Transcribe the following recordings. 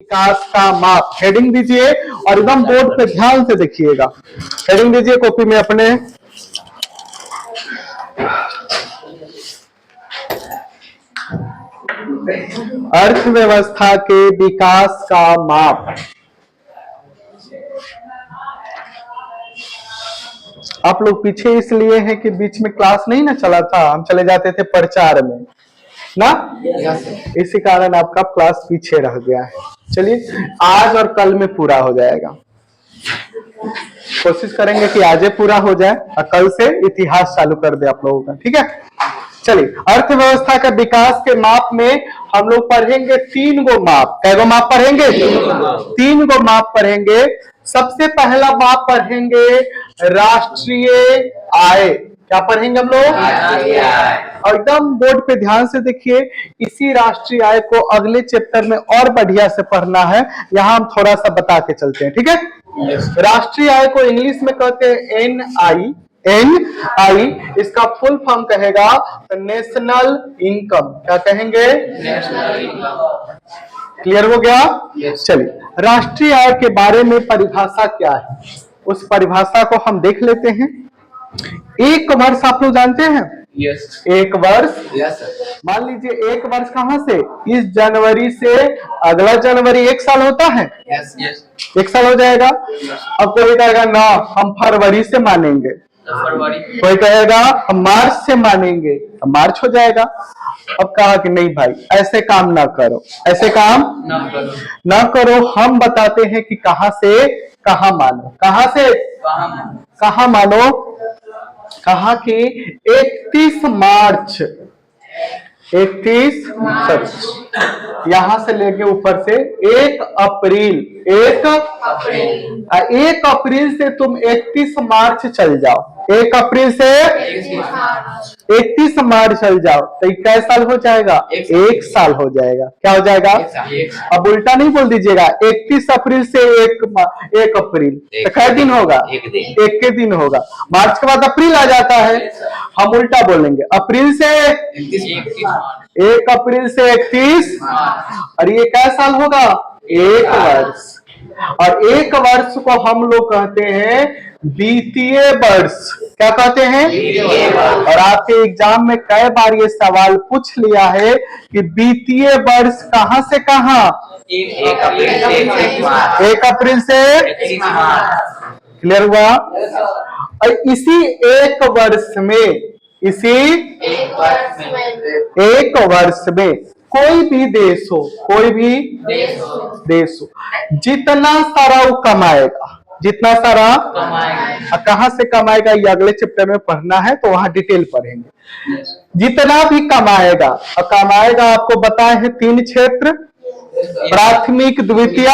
विकास का माप। हेडिंग दीजिए और एकदम बोर्ड पे ध्यान से देखिएगा। हेडिंग दीजिए कॉपी में अपने। अर्थव्यवस्था के विकास का माप। आप लोग पीछे इसलिए हैं कि बीच में क्लास नहीं ना चला था, हम चले जाते थे प्रचार में ना, इसी कारण आपका क्लास पीछे रह गया है। चलिए आज और कल में पूरा हो जाएगा, कोशिश करेंगे कि आज पूरा हो जाए और कल से इतिहास चालू कर दे आप लोगों का, ठीक है। चलिए अर्थव्यवस्था का विकास के माप में हम लोग पढ़ेंगे 3 गो माप। कै गो माप पढ़ेंगे? 3 गो माप पढ़ेंगे। सबसे पहला माप पढ़ेंगे राष्ट्रीय आय। क्या पढ़ेंगे हम लोग? और एकदम बोर्ड पे ध्यान से देखिए, इसी राष्ट्रीय आय को अगले चैप्टर में और बढ़िया से पढ़ना है, यहां हम थोड़ा सा बता के चलते हैं, ठीक है। राष्ट्रीय आय को इंग्लिश में कहते हैं एनआई। एनआई इसका फुल फॉर्म कहेगा नेशनल इनकम। क्या कहेंगे? National income. क्लियर हो गया? चलिए राष्ट्रीय आय के बारे में परिभाषा क्या है, उस परिभाषा को हम देख लेते हैं। एक वर्ष आप लोग जानते हैं? यस। एक वर्ष, यस। मान लीजिए एक वर्ष कहां से? इस जनवरी से अगला जनवरी 1 साल होता है। Yes yes. 1 साल हो जाएगा। अब कोई कहेगा ना हम फरवरी से मानेंगे, कोई कहेगा हम मार्च से मानेंगे, तो मार्च हो जाएगा। अब कहा कि नहीं भाई ऐसे काम ना करो, ऐसे काम ना करो। हम बताते हैं कि कहां से कहां मानो, कहां से कहां मानो। कहा कि 31 मार्च, 31 यहां से लेके ऊपर से 1 अप्रैल, 1 अप्रैल से तुम 31 मार्च चल जाओ, 1 अप्रैल से 31 मार्च चल जाओ, तो कै साल हो जाएगा? 1 साल हो जाएगा। क्या हो जाएगा? अब उल्टा नहीं बोल दीजिएगा, 31 अप्रैल से 1 अप्रैल तो कै दिन होगा? 1 के दिन होगा। मार्च के बाद अप्रैल आ जाता है, हम उल्टा बोलेंगे अप्रैल से 1 अप्रैल से 31 और ये क्या साल होगा? 1 वर्ष। और 1 वर्ष को हम लोग कहते हैं वित्तीय वर्ष। क्या कहते हैं? और आपके एग्जाम में कई बार ये सवाल पूछ लिया है कि वित्तीय वर्ष कहां से कहां? 1 अप्रैल से 31 मार्च। क्लियर हुआ? और इसी 1 वर्ष में, इसी 1 वर्ष में कोई भी देश हो, कोई भी देश हो, जितना सारा वो कमाएगा, जितना सारा कहां से कमाएगा ये अगले चैप्टर में पढ़ना है, तो वहां डिटेल पढ़ेंगे। जितना भी कमाएगा, और कमाएगा आपको बताए हैं 3 क्षेत्र, प्राथमिक, द्वितीय,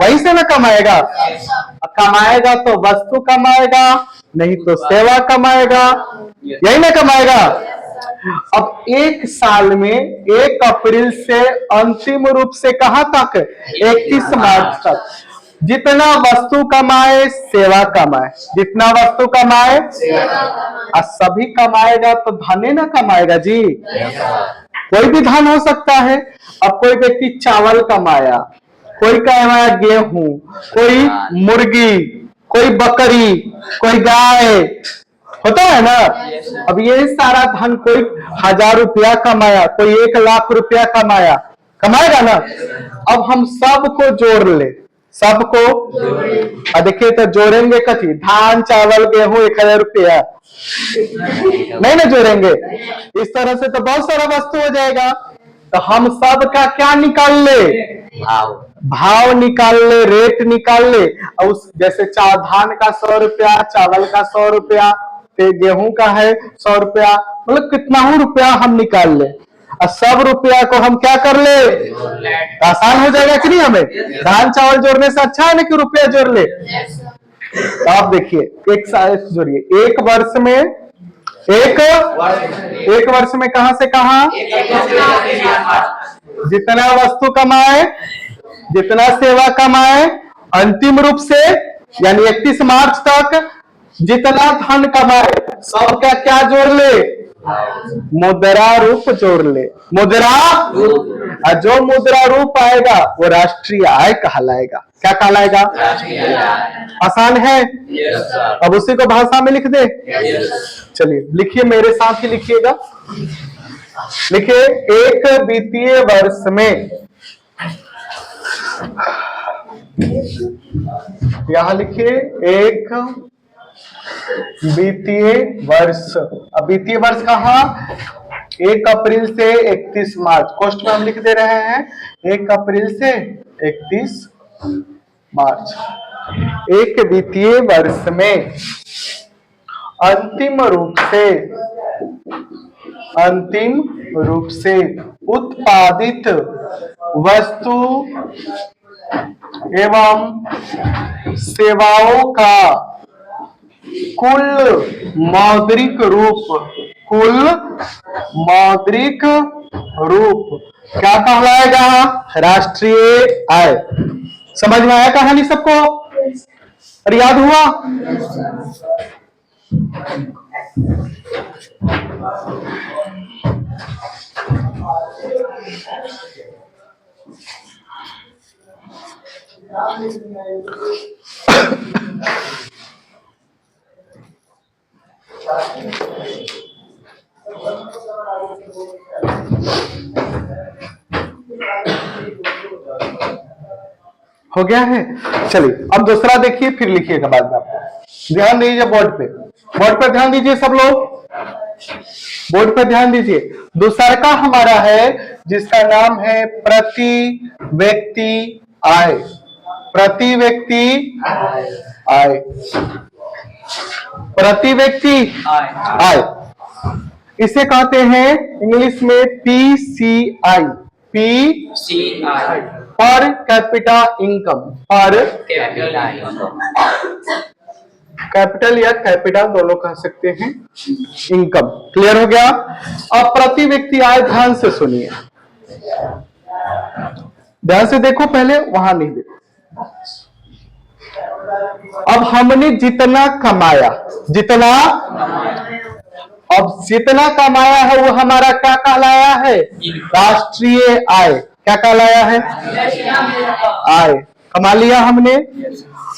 वहीं से ना कमाएगा। कमाएगा तो वस्तु कमाएगा, नहीं तो सेवा कमाएगा, यही ना कमाएगा। अब 1 साल में 1 अप्रैल से अंतिम रूप से कहां तक? 31 मार्च तक जितना वस्तु कमाए सेवा कमाए, जितना वस्तु कमाए और सभी कमाएगा तो धन ना कमाएगा जी। कोई भी धन हो सकता है। अब कोई व्यक्ति चावल कमाया, कोई कमाया गेहूं, कोई मुर्गी, कोई बकरी, कोई गाय, होता है ना। अब ये सारा धन कोई 1000 रुपया कमाया, कोई 1 लाख रुपया कमाया, कमाएगा ना। अब हम सबको जोड़ ले, सबको देखिए तो जोड़ेंगे कथी? धान चावल गेहूं 1000 रुपया नहीं ना जोड़ेंगे। इस तरह से तो बहुत सारा वस्तु हो जाएगा। तो हम सब का क्या निकाल ले? भाव निकाल ले, रेट निकाल ले। और उस जैसे धान का 100 रुपया, चावल का 100 रुपया, गेहूं का है 100 रुपया, मतलब कितना ही रुपया हम निकाल ले और सब रुपया को हम क्या कर ले? आसान हो जाएगा कि नहीं? हमें धान चावल जोड़ने से अच्छा है ना कि रुपया जोड़ ले। तो आप देखिए एक साल जोड़िए, 1 वर्ष में, एक वर्ष में कहां से कहां? जितना वस्तु कमाए, जितना सेवा कमाए, अंतिम रूप से यानी 31 मार्च तक जितना धन कमाए, सबका क्या जोड़ ले? मुद्रा रूप जोड़ ले, मुद्रा और जो मुद्रा रूप आएगा वो राष्ट्रीय आय कहलाएगा। क्या कहलाएगा? आसान है। अब उसी को भाषा में लिख दे। चलिए लिखिए, मेरे साथ ही लिखिएगा। लिखिए, एक वित्तीय वर्ष में, यहां लिखिए एक वित्तीय वर्ष। अब वित्तीय वर्ष कहा? 1 अप्रैल से 31 मार्च। कोष्ठ में हम लिख दे रहे हैं 1 अप्रैल से 31 मार्च। एक वित्तीय वर्ष में अंतिम रूप से उत्पादित वस्तु एवं सेवाओं का कुल मौद्रिक रूप क्या कहलाएगा? राष्ट्रीय आय। समझ में आया कहानी सबको? और याद हुआ? हो गया है। चलिए अब दूसरा देखिए, फिर लिखिएगा बाद में। आपको ध्यान दीजिए बोर्ड पे ध्यान दीजिए सब लोग, बोर्ड पे ध्यान दीजिए। दूसरा का हमारा है जिसका नाम है प्रति व्यक्ति आय। प्रति व्यक्ति आय, प्रति व्यक्ति आय, इसे कहते हैं इंग्लिश में PCI। PCI per capita income. पर कैपिटल या कैपिटल दोनों कह सकते हैं, इनकम। क्लियर हो गया? अब प्रति व्यक्ति आय ध्यान से सुनिए, ध्यान से देखो, पहले वहां नहीं देखो। अब हमने जितना कमाया, अब जितना कमाया है वो हमारा क्या कहलाया है? राष्ट्रीय आय। क्या कहलाया है? आय। कमा लिया हमने।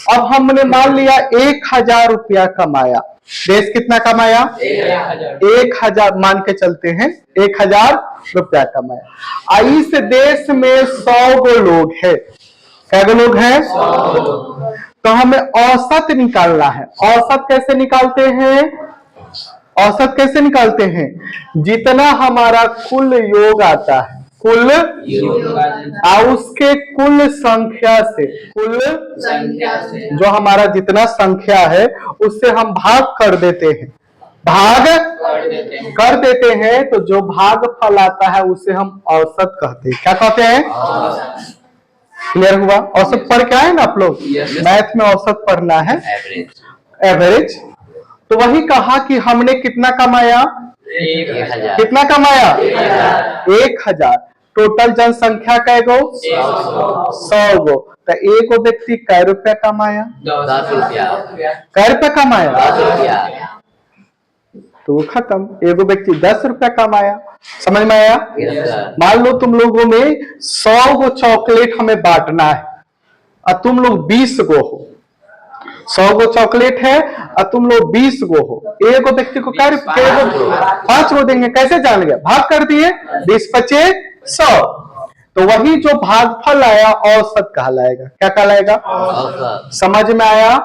अब हमने मान लिया 1000 रुपया कमाया। देश कितना कमाया? 1000 मान के चलते हैं, 1000 रुपया कमाया। इस देश में 100 गो लोग है। क्या लोग हैं? तो हमें औसत निकालना है। औसत कैसे निकालते हैं? औसत कैसे निकालते हैं? जितना हमारा कुल योग आता है, कुल उसके कुल संख्या से, जो हमारा जितना संख्या है उससे हम भाग कर देते हैं, तो जो भागफल आता है उसे हम औसत कहते हैं। क्या कहते हैं? क्लियर हुआ? औसत पढ़ के आए ना आप लोग? मैथ में औसत पढ़ना है, एवरेज। तो वही कहा कि हमने कितना कमाया? 1000। कितना कमाया? 1000। टोटल जनसंख्या कै गो? 100 गो। तो एक व्यक्ति कै रुपया कमाया? 10 रुपया। कै रुपया कमाया? 10 रुपया। तो खत्म। एक व्यक्ति 10 रुपया कमाया। समझ में आया? मान लो तुम लोगों में 100 गो चॉकलेट हमें बांटना है और तुम लोग 20 गो हो। 100 गो चॉकलेट है और तुम लोग 20 गो हो। एक व्यक्ति को 5 गो देंगे। कैसे जान गया? भाग कर दिए, 20 25 100। तो वही जो भागफल आया औसत कहलाएगा। क्या कहलाएगा? समझ में आया?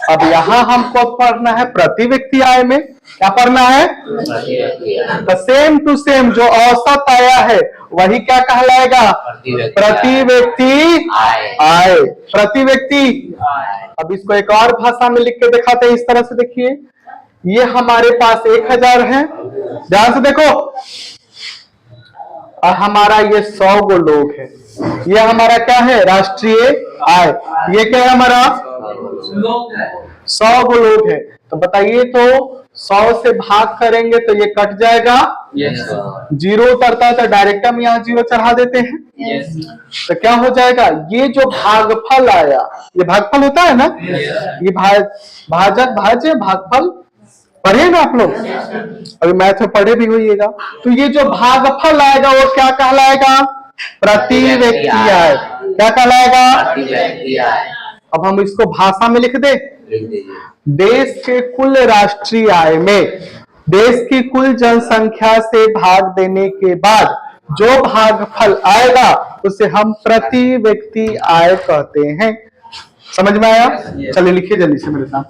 अब यहाँ हमको पढ़ना है प्रति व्यक्ति आय में। क्या पढ़ना है? तो सेम टू सेम जो औसत आया है वही क्या कहलाएगा? प्रति व्यक्ति आय। प्रति व्यक्ति। अब इसको एक और भाषा में लिख के दिखाते हैं। इस तरह से देखिए, ये हमारे पास 1000 है, ध्यान से देखो, और हमारा ये 100 गो लोग है। ये हमारा क्या है? राष्ट्रीय आय। ये क्या है? हमारा 100 गो लोग है। तो बताइए, तो 100 से भाग करेंगे तो ये कट जाएगा, जीरो उतरता है तो डायरेक्ट हम यहाँ जीरो चढ़ा देते हैं। तो क्या हो जाएगा? ये जो भागफल आया, ये भागफल होता है ना, ये भाजक भाज्य भागफल पढ़े ना आप लोग, अभी मैथ में पढ़े भी होइएगा। तो ये जो भागफल आएगा वो क्या कहलाएगा? प्रति व्यक्ति आय। क्या कहलाएगा? अब हम इसको भाषा में लिख दे। देश के कुल राष्ट्रीय आय में देश की कुल जनसंख्या से भाग देने के बाद जो भागफल आएगा उसे हम प्रति व्यक्ति आय कहते हैं। समझ में आया? चलिए लिखिए जल्दी से मेरे साथ।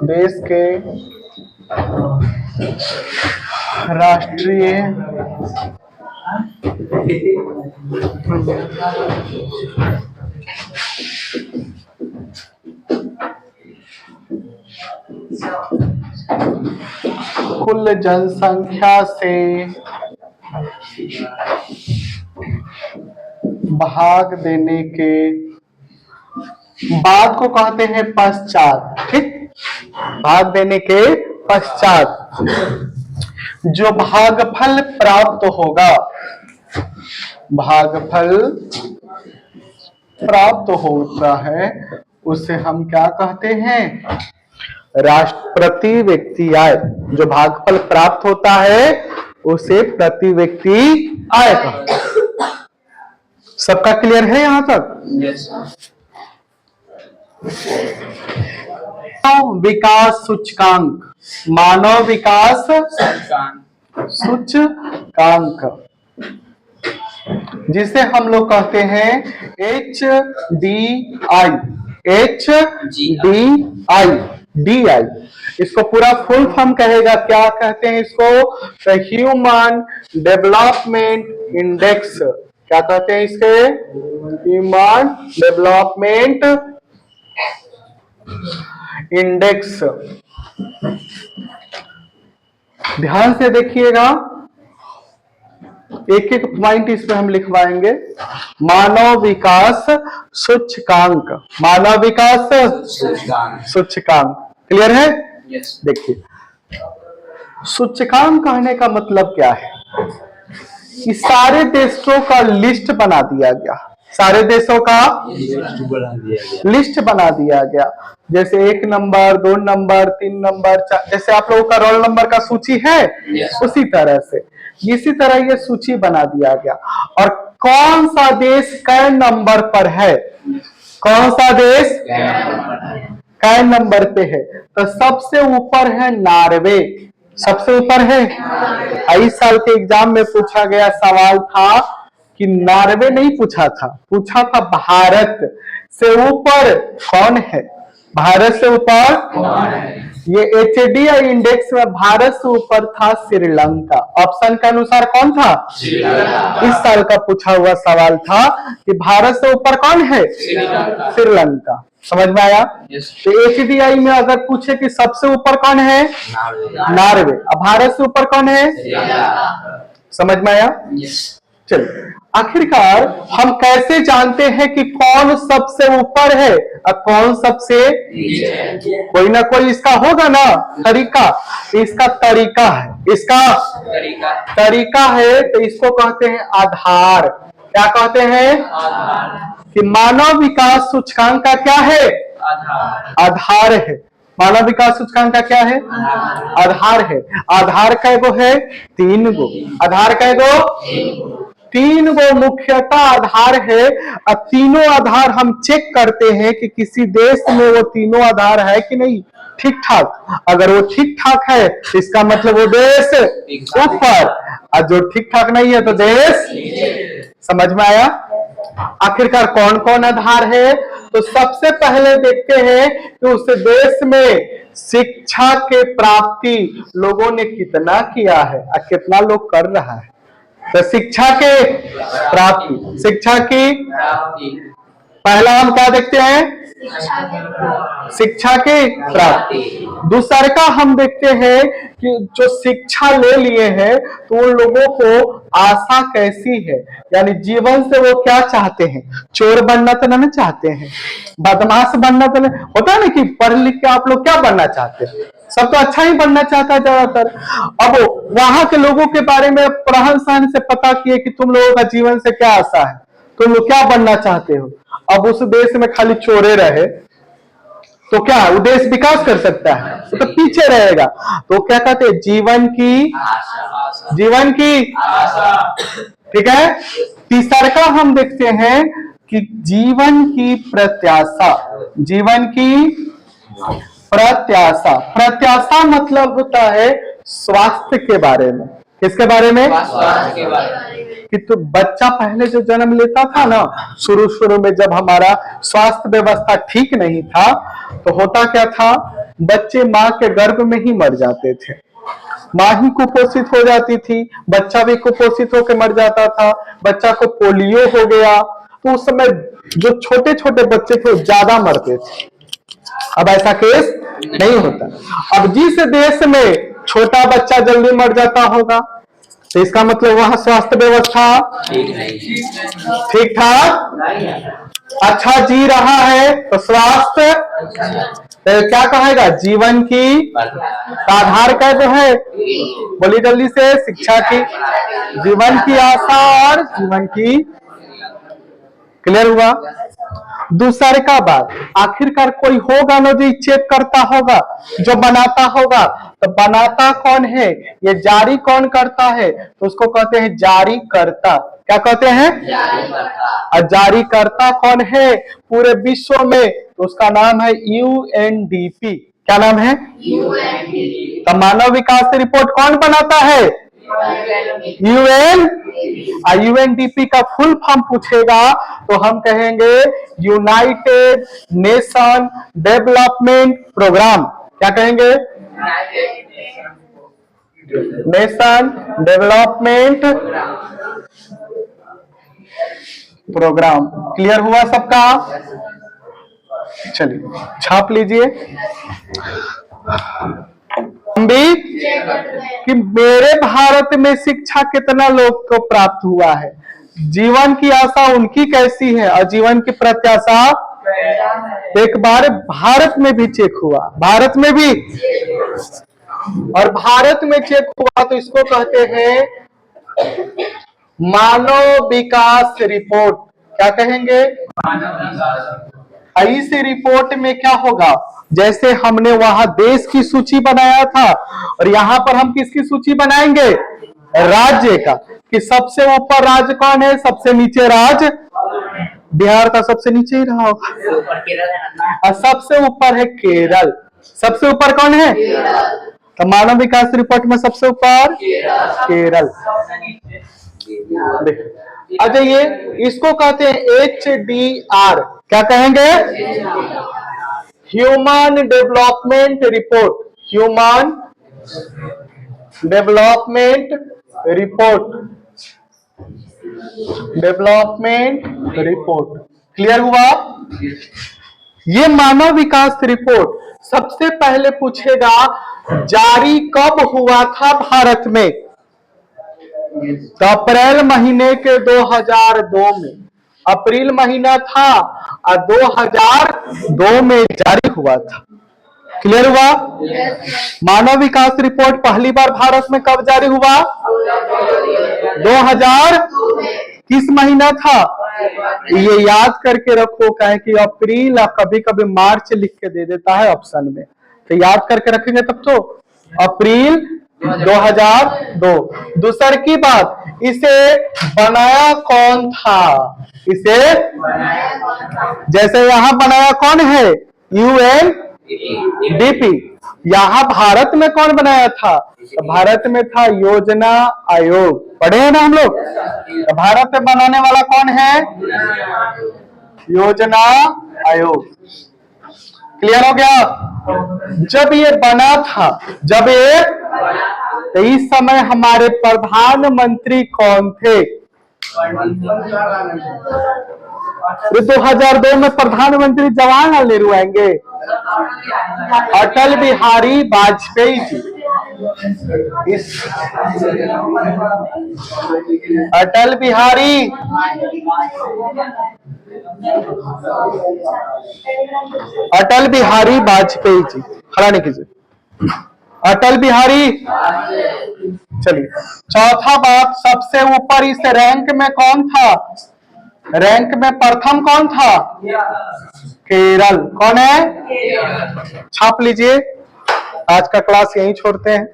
देश के राष्ट्रीय कुल जनसंख्या से भाग देने के बाद को कहते हैं पश्चात। ठीक, भाग देने के पश्चात जो भागफल प्राप्त होगा, भागफल प्राप्त होता है उसे हम क्या कहते हैं? प्रति व्यक्ति आय। जो भागफल प्राप्त होता है उसे प्रति व्यक्ति आय कहते हैं। सबका क्लियर है यहां तक? विकास सूचकांक, मानव विकास सूचकांक, जिसे हम लोग कहते हैं HDI, HDI, DI। इसको पूरा फुल फॉर्म कहेगा, क्या कहते हैं इसको? Human development index. क्या कहते हैं इसके? Human development index. ध्यान से देखिएगा, एक एक पॉइंट इस पे हम लिखवाएंगे। मानव विकास सूचकांक, मानव विकास सूचकांक। क्लियर है? देखिए, सूचकांक कहने का मतलब क्या है? कि सारे देशों का लिस्ट बना दिया गया, सारे देशों का लिस्ट बना दिया गया। जैसे 1 नंबर, 2 नंबर, 3 नंबर, 4, जैसे आप लोगों का रोल नंबर का सूची है, उसी तरह से इसी तरह ये सूची बना दिया गया। और कौन सा देश कै नंबर पर है? कौन सा देश कै नंबर पे है? तो सबसे ऊपर है नॉर्वे। सबसे ऊपर है। इस साल के एग्जाम में पूछा गया सवाल था कि नॉर्वे नहीं पूछा था, पूछा था भारत से ऊपर कौन है? भारत से ऊपर कौन है? ये HDI इंडेक्स में भारत से ऊपर था श्रीलंका। ऑप्शन के अनुसार कौन था? इस साल का पूछा हुआ सवाल था कि भारत से ऊपर कौन है? श्रीलंका। समझ में आया? तो HDI में अगर पूछे कि सबसे ऊपर कौन है? नॉर्वे। अब भारत से ऊपर कौन है? समझ में आया? चलिए, आखिरकार हम कैसे जानते हैं कि कौन सबसे ऊपर है और कौन सबसे नीचे? कोई ना कोई इसका होगा ना तरीका। इसका तरीका है, इसका तरीका है, तो इसको कहते हैं आधार। क्या कहते हैं? कि मानव विकास सूचकांक का क्या है? आधार है। मानव विकास सूचकांक का क्या है? आधार है। आधार कैगो है? 3 गो। आधार कैगो? 3 गो मुख्यतः आधार है। और तीनों आधार हम चेक करते हैं कि किसी देश में वो तीनों आधार है कि नहीं ठीक ठाक। अगर वो ठीक ठाक है तो इसका मतलब वो देश ऊपर, और जो ठीक ठाक नहीं है तो देश। समझ में आया? आखिरकार कौन कौन आधार है? तो सबसे पहले देखते हैं कि उस देश में शिक्षा के प्राप्ति लोगों ने कितना किया है और कितना लोग कर रहा है। तो शिक्षा के प्राप्ति, शिक्षा की पहला हम क्या देखते हैं? शिक्षा की प्राप्ति। दूसरे का हम देखते हैं कि जो शिक्षा ले लिए हैं तो उन लोगों को आशा कैसी है, यानी जीवन से वो क्या चाहते हैं? चोर बनना तो नहीं चाहते हैं, बदमाश बनना तो नहीं होता ना कि पढ़ लिख के आप लोग क्या बनना चाहते हैं? सब तो अच्छा ही बनना चाहता है ज्यादातर। अब वहां के लोगों के बारे में रहन सहन से पता किए कि तुम लोगों का जीवन से क्या आशा है, तुम लोग क्या बनना चाहते हो। अब उस देश में खाली चोरे रहे तो क्या वो देश विकास कर सकता है? तो पीछे रहेगा। तो क्या कहते हैं? जीवन की ठीक है। तीसरा का हम देखते हैं कि जीवन की प्रत्याशा। जीवन की प्रत्याशा, प्रत्याशा मतलब होता है स्वास्थ्य के बारे में। किसके बारे में? स्वास्थ्य के बारे में। कि तो बच्चा पहले जो जन्म लेता था ना, शुरू शुरू में जब हमारा स्वास्थ्य व्यवस्था ठीक नहीं था, तो होता क्या था, बच्चे माँ के गर्भ में ही मर जाते थे। माँ ही कुपोषित हो जाती थी, बच्चा भी कुपोषित होकर मर जाता था, बच्चा को पोलियो हो गया। तो उस समय जो छोटे छोटे बच्चे थे वो ज्यादा मरते थे। अब ऐसा केस नहीं होता। अब जिस देश में छोटा बच्चा जल्दी मर जाता होगा, तो इसका मतलब वहां स्वास्थ्य व्यवस्था ठीक ठाक अच्छा जी रहा है, तो स्वास्थ्य तो क्या कहेगा? जीवन की आधार का जो है, बोली जल्दी से, शिक्षा की, जीवन की आशा और जीवन की। क्लियर हुआ? दूसरे का बात, आखिरकार कोई होगा ना जो चेक करता होगा, जो बनाता होगा। तो बनाता कौन है, ये जारी कौन करता है? तो उसको कहते हैं जारी करता। क्या कहते हैं? और जारी करता कौन है पूरे विश्व में? तो उसका नाम है यूएनडीपी। क्या नाम है? यूएनडीपी। तो मानव विकास रिपोर्ट कौन बनाता है? यूएनडीपी का फुल फॉर्म पूछेगा तो हम कहेंगे यूनाइटेड नेशन डेवलपमेंट प्रोग्राम। क्या कहेंगे? Nation development programme. क्लियर हुआ सबका? चलिए छाप लीजिए भी कि मेरे भारत में शिक्षा कितना लोग को प्राप्त हुआ है, जीवन की आशा उनकी कैसी है और जीवन की प्रत्याशा। एक बार भारत में भी चेक हुआ, भारत में भी, और भारत में चेक हुआ तो इसको कहते हैं मानव विकास रिपोर्ट। क्या कहेंगे? इस रिपोर्ट में क्या होगा, जैसे हमने वहां देश की सूची बनाया था, और यहां पर हम किसकी सूची बनाएंगे? राज्य का। कि सबसे ऊपर राज्य कौन है, सबसे नीचे राज्य? बिहार का सबसे नीचे ही रहा होगा, और सबसे ऊपर है केरल। सबसे ऊपर कौन है? तो मानव विकास रिपोर्ट में सबसे ऊपर केरल। अच्छा, ये इसको कहते हैं HDR। क्या कहेंगे? Human development report. Human development report. Development report. Clear हुआ? ये मानव विकास रिपोर्ट सबसे पहले पूछेगा जारी कब हुआ था भारत में? तो अप्रैल महीने के 2002 में, अप्रैल महीना था और 2002 में जारी हुआ था। क्लियर हुआ? मानव विकास रिपोर्ट पहली बार भारत में कब जारी हुआ? 2000 किस महीना था? ये याद करके रखो, कहे कि अप्रैल और कभी कभी मार्च लिख के दे देता है ऑप्शन में, तो याद करके रखेंगे तब तो। अप्रैल 2002। दूसरी की बात, इसे बनाया कौन था? इसे जैसे यहां बनाया कौन है? यूएनडीपी। यहां भारत में कौन बनाया था? तो भारत में था योजना आयोग। पढ़े हैं ना हम लोग? तो भारत में बनाने वाला कौन है? योजना आयोग। क्लियर हो गया? जब ये बना था, जब ये, तो इस समय हमारे प्रधानमंत्री कौन थे? 2002 में प्रधानमंत्री जवाहरलाल नेहरू आएंगे, अटल बिहारी वाजपेयी जी। अटल बिहारी वाजपेयी जी। खड़ा नहीं कीजिए। अटल बिहारी। चलिए चौथा बात, सबसे ऊपर इस रैंक में कौन था? रैंक में प्रथम कौन था? केरल। कौन है? छाप लीजिए। आज का क्लास यहीं छोड़ते हैं।